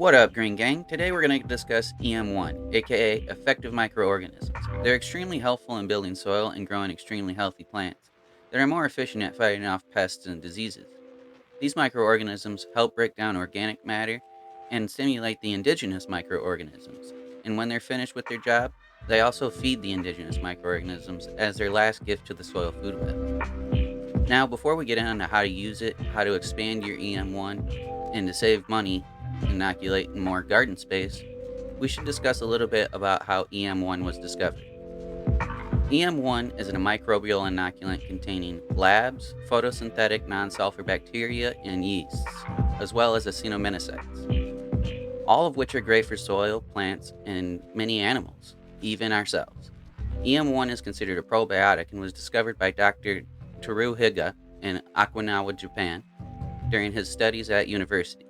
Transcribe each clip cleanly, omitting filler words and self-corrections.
What up, Green Gang? Today we're going to discuss EM-1, aka effective microorganisms. They're extremely helpful in building soil and growing extremely healthy plants that are more efficient at fighting off pests and diseases. These microorganisms help break down organic matter and stimulate the indigenous microorganisms. And when they're finished with their job, they also feed the indigenous microorganisms as their last gift to the soil food web. Now, before we get into how to use it, how to expand your EM-1, and to save money, inoculate more garden space, we should discuss a little bit about how EM-1 was discovered. EM-1 is a microbial inoculant containing labs, photosynthetic non-sulfur bacteria, and yeasts, as well as acetinomycetes, all of which are great for soil, plants, and many animals, even ourselves. EM-1 is considered a probiotic and was discovered by Dr. Toru Higa in Okinawa, Japan, during his studies at university.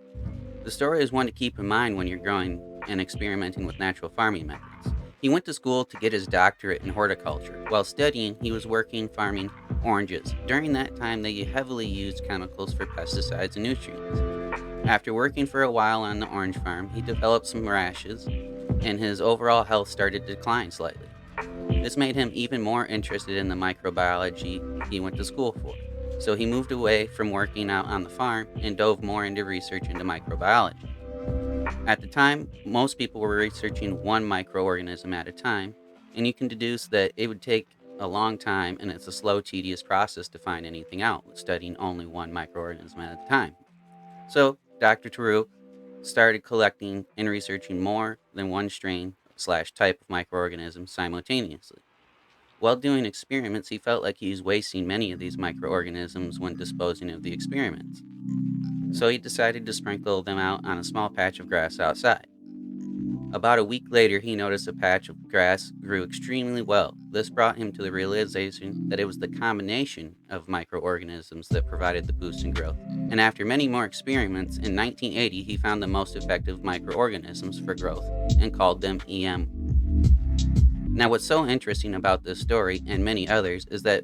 The story is one to keep in mind when you're growing and experimenting with natural farming methods. He went to school to get his doctorate in horticulture. While studying, he was working farming oranges. During that time, they heavily used chemicals for pesticides and nutrients. After working for a while on the orange farm, he developed some rashes, and his overall health started to decline slightly. This made him even more interested in the microbiology he went to school for. So he moved away from working out on the farm and dove more into research into microbiology. At the time, most people were researching one microorganism at a time, and you can deduce that it would take a long time and it's a slow, tedious process to find anything out, studying only one microorganism at a time. So Dr. Toru started collecting and researching more than one strain/type of microorganism simultaneously. While doing experiments, he felt like he was wasting many of these microorganisms when disposing of the experiments. So he decided to sprinkle them out on a small patch of grass outside. About a week later, he noticed a patch of grass grew extremely well. This brought him to the realization that it was the combination of microorganisms that provided the boost in growth. And after many more experiments, in 1980, he found the most effective microorganisms for growth and called them EM. Now, what's so interesting about this story and many others is that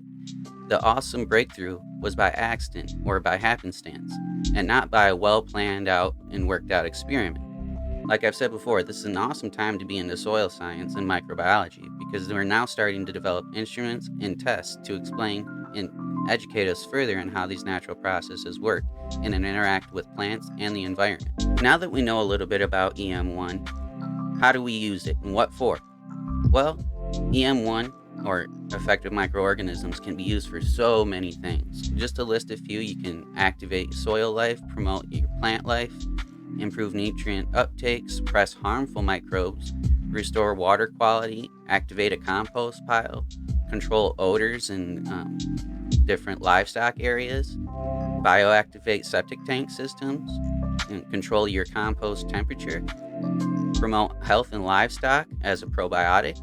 the awesome breakthrough was by accident or by happenstance, and not by a well planned out and worked out experiment. Like I've said before, this is an awesome time to be into soil science and microbiology because we're now starting to develop instruments and tests to explain and educate us further on how these natural processes work and interact with plants and the environment. Now that we know a little bit about EM-1, how do we use it and what for? Well, EM-1, or effective microorganisms, can be used for so many things. Just to list a few, you can activate soil life, promote your plant life, improve nutrient uptake, suppress harmful microbes, restore water quality, activate a compost pile, control odors in different livestock areas, bioactivate septic tank systems, and control your compost temperature, promote health in livestock as a probiotic,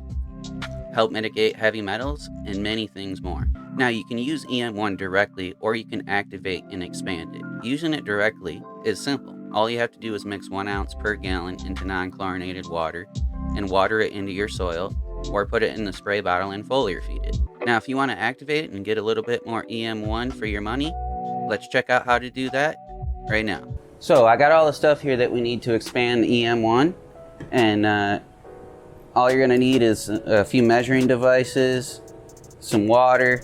help mitigate heavy metals, and many things more. Now, you can use EM-1 directly, or you can activate and expand it. Using it directly is simple. All you have to do is mix 1 ounce per gallon into non-chlorinated water and water it into your soil, or put it in the spray bottle and foliar feed it. Now, if you want to activate it and get a little bit more EM-1 for your money, let's check out how to do that right now. So I got all the stuff here that we need to expand EM-1, and all you're gonna need is a few measuring devices, some water,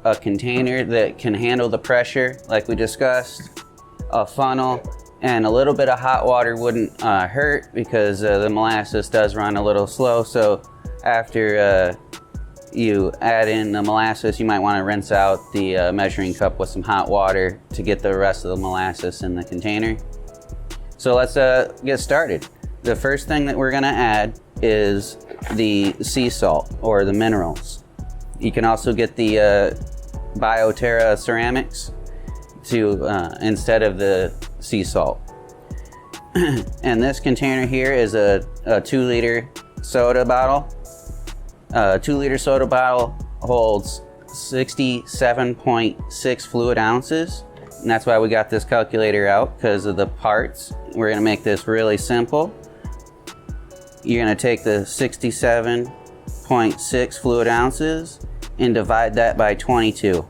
a container that can handle the pressure like we discussed, a funnel, and a little bit of hot water wouldn't hurt because the molasses does run a little slow. So after you add in the molasses, you might want to rinse out the measuring cup with some hot water to get the rest of the molasses in the container. So let's get started. The first thing that we're gonna add is the sea salt or the minerals. You can also get the Bioterra ceramics to instead of the sea salt. And this container here is a 2-liter soda bottle. A 2-liter soda bottle holds 67.6 fluid ounces. And that's why we got this calculator out, because of the parts. We're gonna make this really simple. You're gonna take the 67.6 fluid ounces and divide that by 22,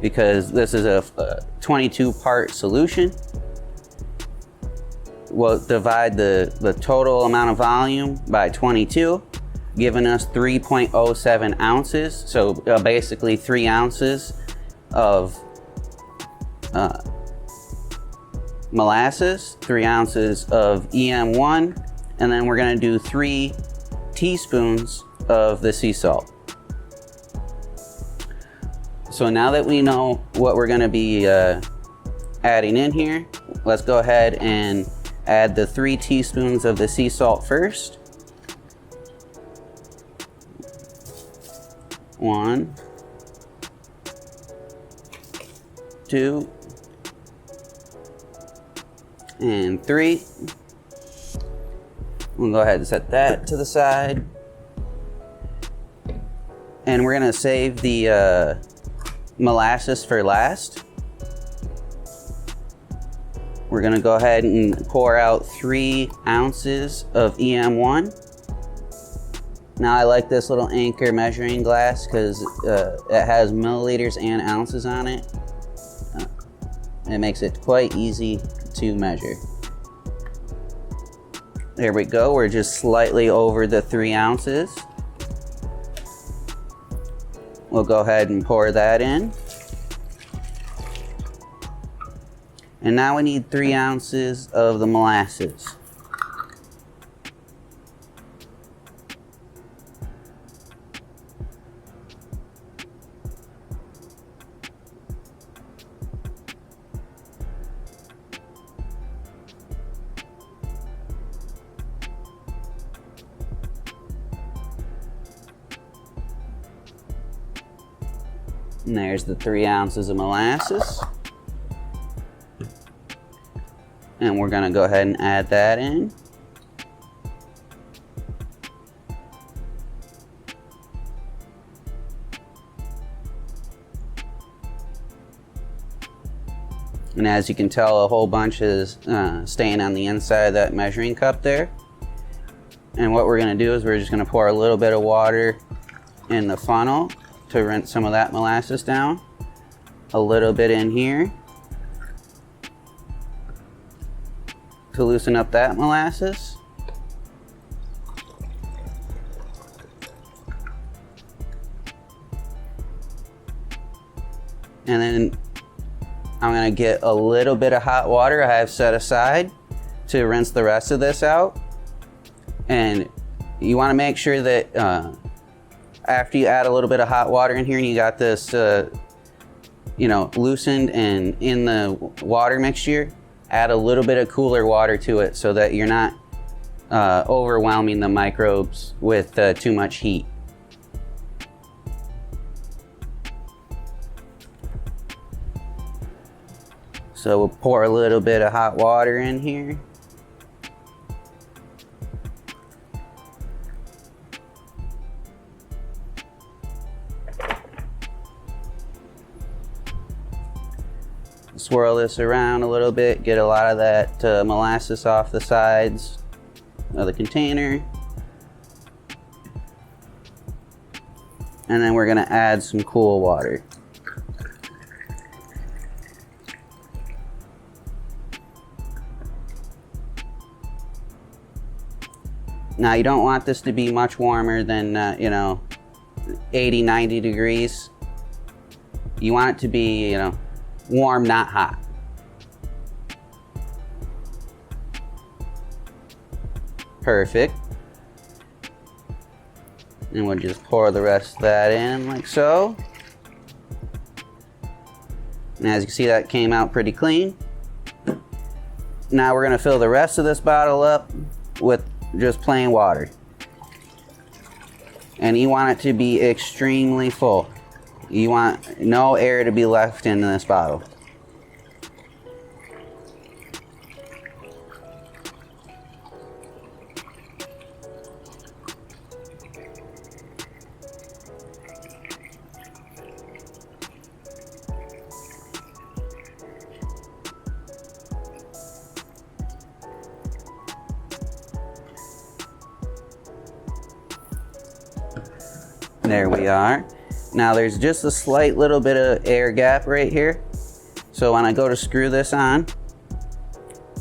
because this is a 22 part solution. we'll divide the total amount of volume by 22, giving us 3.07 ounces. So basically 3 ounces of molasses, 3 ounces of EM-1, and then we're gonna do 3 teaspoons of the sea salt. So now that we know what we're gonna be adding in here, let's go ahead and add the 3 teaspoons of the sea salt first. 1, 2, and 3. We'll go ahead and set that to the side. And we're gonna save the molasses for last. We're gonna go ahead and pour out 3 ounces of EM-1. Now I like this little Anchor measuring glass because it has milliliters and ounces on it. It makes it quite easy to measure. There we go, we're just slightly over the 3 ounces. We'll go ahead and pour that in. And now we need 3 ounces of the molasses. And there's the 3 ounces of molasses. And we're gonna go ahead and add that in. And as you can tell, a whole bunch is staying on the inside of that measuring cup there. And what we're gonna do is we're just gonna pour a little bit of water in the funnel to rinse some of that molasses down. A little bit in here to loosen up that molasses. And then I'm gonna get a little bit of hot water I have set aside to rinse the rest of this out. And you wanna make sure that after you add a little bit of hot water in here and you got this loosened and in the water mixture, add a little bit of cooler water to it so that you're not overwhelming the microbes with too much heat. So we'll pour a little bit of hot water in here. Swirl this around a little bit, get a lot of that molasses off the sides of the container. And then we're gonna add some cool water. Now you don't want this to be much warmer than 80, 90 degrees. You want it to be, warm, not hot. Perfect. And we'll just pour the rest of that in like so. And as you can see, that came out pretty clean. Now we're gonna fill the rest of this bottle up with just plain water. And you want it to be extremely full. You want no air to be left in this bottle. There we are. Now there's just a slight little bit of air gap right here. So when I go to screw this on,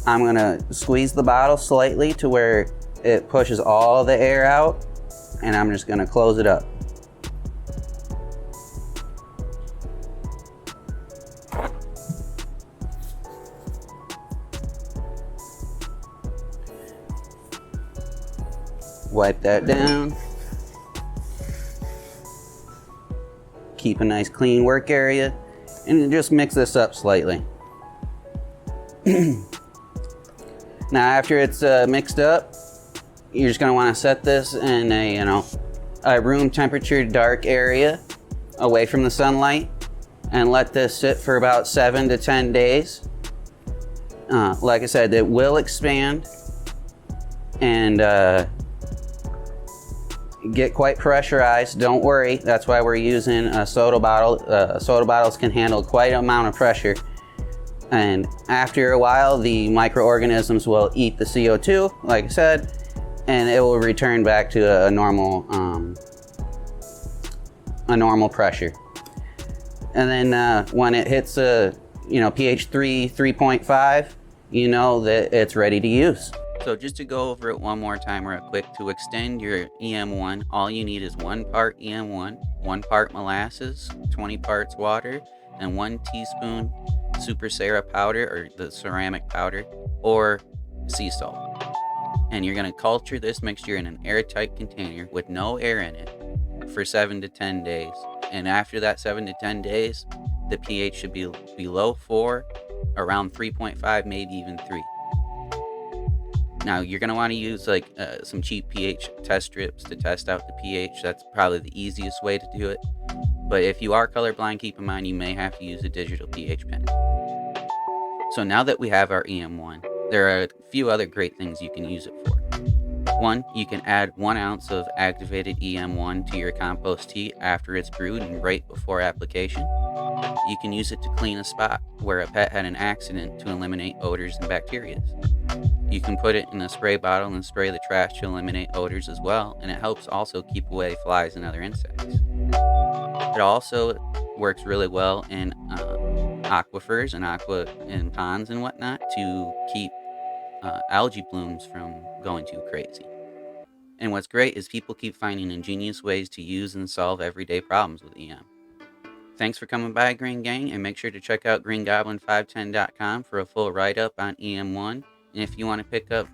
I'm gonna squeeze the bottle slightly to where it pushes all the air out, and I'm just gonna close it up. Wipe that down. Keep a nice clean work area, and just mix this up slightly. Now after it's mixed up, you're just gonna wanna set this in a room temperature dark area away from the sunlight, and let this sit for about 7 to 10 days. Like I said, it will expand and get quite pressurized. Don't worry, that's why we're using a soda bottle. Soda bottles can handle quite an amount of pressure. And after a while, the microorganisms will eat the CO2, like I said, and it will return back to a normal pressure. And then when it hits pH 3, 3.5, you know that it's ready to use. So just to go over it one more time real quick, to extend your EM-1, all you need is 1 part EM-1, 1 part molasses, 20 parts water, and 1 teaspoon super Sera powder, or the ceramic powder, or sea salt. And you're going to culture this mixture in an airtight container with no air in it for 7 to 10 days. And after that 7 to 10 days, the pH should be below 4, around 3.5, maybe even 3. Now you're going to want to use some cheap pH test strips to test out the pH. That's probably the easiest way to do it. But if you are colorblind, keep in mind you may have to use a digital pH pen. So now that we have our EM-1, there are a few other great things you can use it for. 1, you can add 1 ounce of activated EM-1 to your compost tea after it's brewed and right before application. You can use it to clean a spot where a pet had an accident to eliminate odors and bacteria. You can put it in a spray bottle and spray the trash to eliminate odors as well, and it helps also keep away flies and other insects. It also works really well in aquifers and ponds and whatnot to keep algae blooms from going too crazy. And what's great is people keep finding ingenious ways to use and solve everyday problems with EM. Thanks for coming by, Green Gang, and make sure to check out greengoblin510.com for a full write-up on EM-1. And if you want to pick up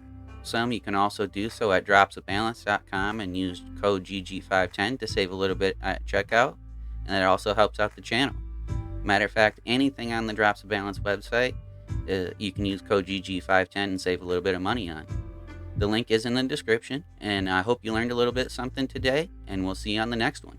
some, you can also do so at dropsofbalance.com and use code GG510 to save a little bit at checkout. And that also helps out the channel. Matter of fact, anything on the Drops of Balance website, you can use code GG510 and save a little bit of money on. The link is in the description, and I hope you learned a little bit something today, and we'll see you on the next one.